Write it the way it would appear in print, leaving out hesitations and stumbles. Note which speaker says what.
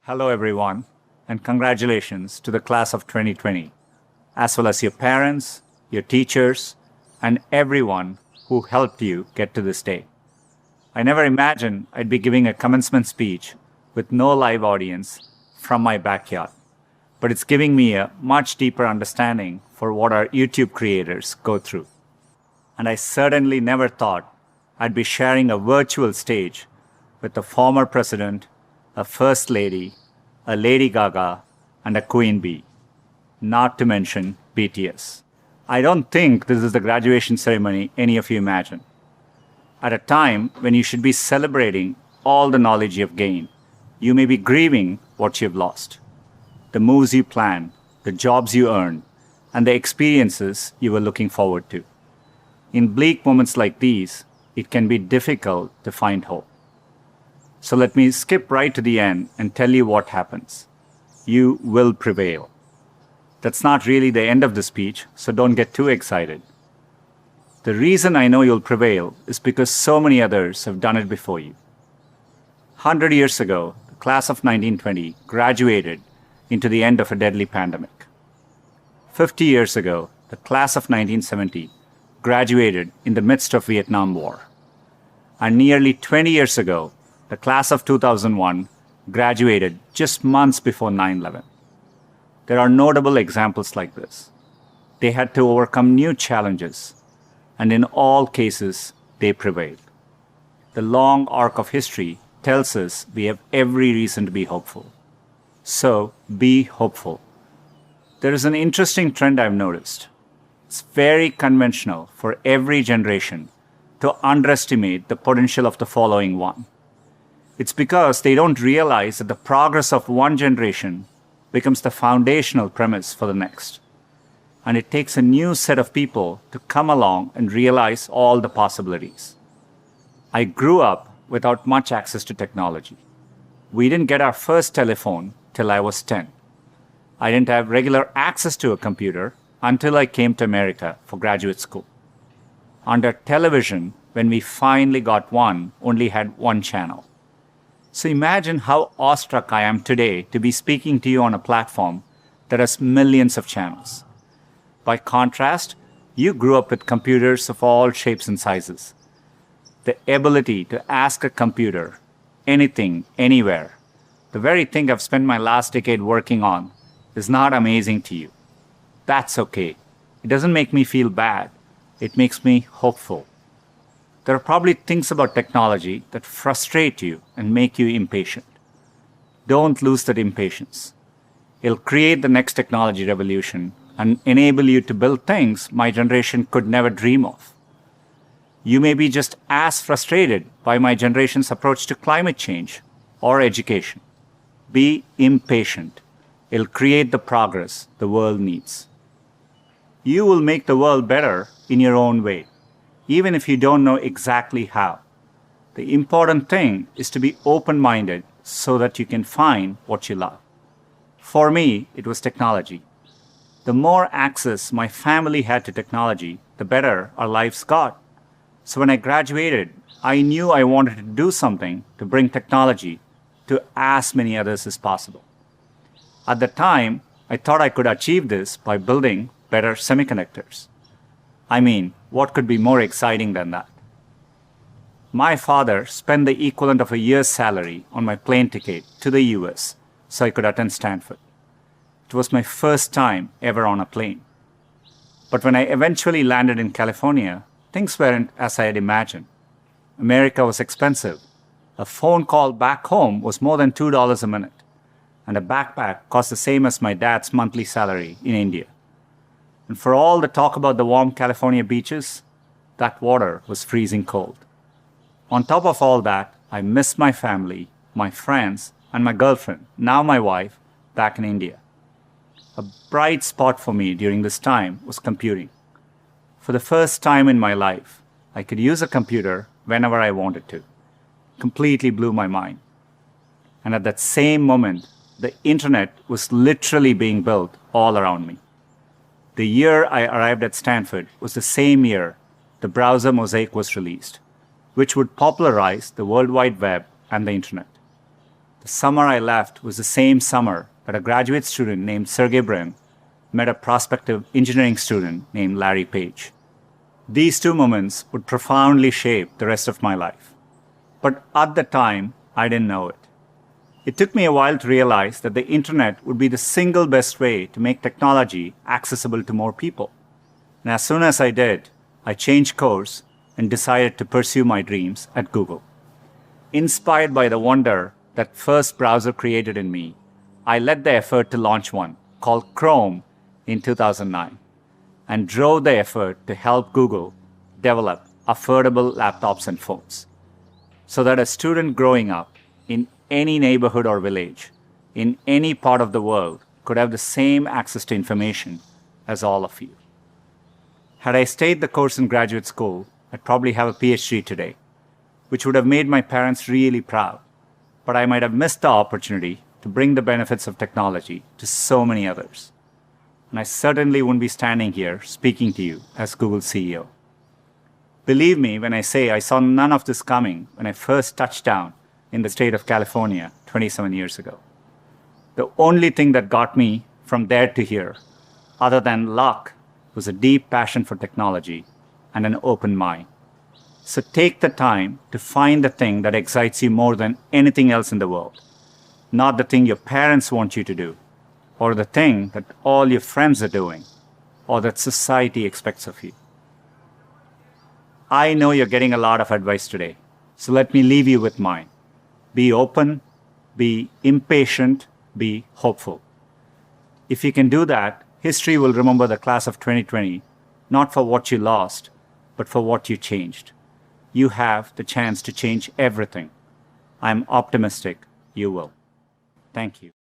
Speaker 1: Hello, everyone, and congratulations to the class of 2020, as well as your parents, your teachers, and everyone who helped you get to this day. I never imagined I'd be giving a commencement speech with no live audience from my backyard, but it's giving me a much deeper understanding for what our YouTube creators go through. And I certainly never thought I'd be sharing a virtual stage with a former president, a first lady, a Lady Gaga, and a Queen Bee, not to mention BTS. I don't think this is the graduation ceremony any of you imagine. At a time when you should be celebrating all the knowledge you've gained, you may be grieving what you've lost. The moves you planned, the jobs you earned, and the experiences you were looking forward to. In bleak moments like these, it can be difficult to find hope. So let me skip right to the end and tell you what happens. You will prevail. That's not really the end of the speech, so don't get too excited. The reason I know you'll prevail is because so many others have done it before you. 100 years ago, the class of 1920 graduated into the end of a deadly pandemic. 50 years ago, the class of 1970 graduated in the midst of Vietnam War. And nearly 20 years ago, the class of 2001 graduated just months before 9/11. There are notable examples like this. They had to overcome new challenges, and in all cases, they prevailed. The long arc of history tells us we have every reason to be hopeful. So, be hopeful. There is an interesting trend I've noticed. It's very conventional for every generation to underestimate the potential of the following one. It's because they don't realize that the progress of one generation becomes the foundational premise for the next. And it takes a new set of people to come along and realize all the possibilities. I grew up without much access to technology. We didn't get our first telephone till I was 10. I didn't have regular access to a computer until I came to America for graduate school. Under television, when we finally got one, only had one channel. So imagine how awestruck I am today to be speaking to you on a platform that has millions of channels. By contrast, you grew up with computers of all shapes and sizes. The ability to ask a computer anything, anywhere, the very thing I've spent my last decade working on, is not amazing to you. That's okay. It doesn't make me feel bad. It makes me hopeful. There are probably things about technology that frustrate you and make you impatient. Don't lose that impatience. It'll create the next technology revolution and enable you to build things my generation could never dream of. You may be just as frustrated by my generation's approach to climate change or education. Be impatient. It'll create the progress the world needs. You will make the world better in your own way, even if you don't know exactly how. The important thing is to be open-minded so that you can find what you love. For me, it was technology. The more access my family had to technology, the better our lives got. So when I graduated, I knew I wanted to do something to bring technology to as many others as possible. At the time, I thought I could achieve this by building better semiconductors. I mean, what could be more exciting than that? My father spent the equivalent of a year's salary on my plane ticket to the US so I could attend Stanford. It was my first time ever on a plane. But when I eventually landed in California, things weren't as I had imagined. America was expensive. A phone call back home was more than $2 a minute, and a backpack cost the same as my dad's monthly salary in India. And for all the talk about the warm California beaches, that water was freezing cold. On top of all that, I missed my family, my friends, and my girlfriend, now my wife, back in India. A bright spot for me during this time was computing. For the first time in my life, I could use a computer whenever I wanted to. Completely blew my mind. And at that same moment, the internet was literally being built all around me. The year I arrived at Stanford was the same year the browser Mosaic was released, which would popularize the World Wide Web and the internet. The summer I left was the same summer that a graduate student named Sergey Brin met a prospective engineering student named Larry Page. These two moments would profoundly shape the rest of my life. But at the time, I didn't know it. It took me a while to realize that the internet would be the single best way to make technology accessible to more people. And as soon as I did, I changed course and decided to pursue my dreams at Google. Inspired by the wonder that first browser created in me, I led the effort to launch one called Chrome in 2009 and drove the effort to help Google develop affordable laptops and phones so that a student growing up in any neighborhood or village in any part of the world could have the same access to information as all of you. Had I stayed the course in graduate school, I'd probably have a PhD today, which would have made my parents really proud, but I might have missed the opportunity to bring the benefits of technology to so many others. And I certainly wouldn't be standing here speaking to you as Google CEO. Believe me when I say I saw none of this coming when I first touched down in the state of California 27 years ago. The only thing that got me from there to here, other than luck, was a deep passion for technology and an open mind. So take the time to find the thing that excites you more than anything else in the world, not the thing your parents want you to do, or the thing that all your friends are doing, or that society expects of you. I know you're getting a lot of advice today, so let me leave you with mine. Be open, be impatient, be hopeful. If you can do that, history will remember the class of 2020, not for what you lost, but for what you changed. You have the chance to change everything. I'm optimistic you will. Thank you.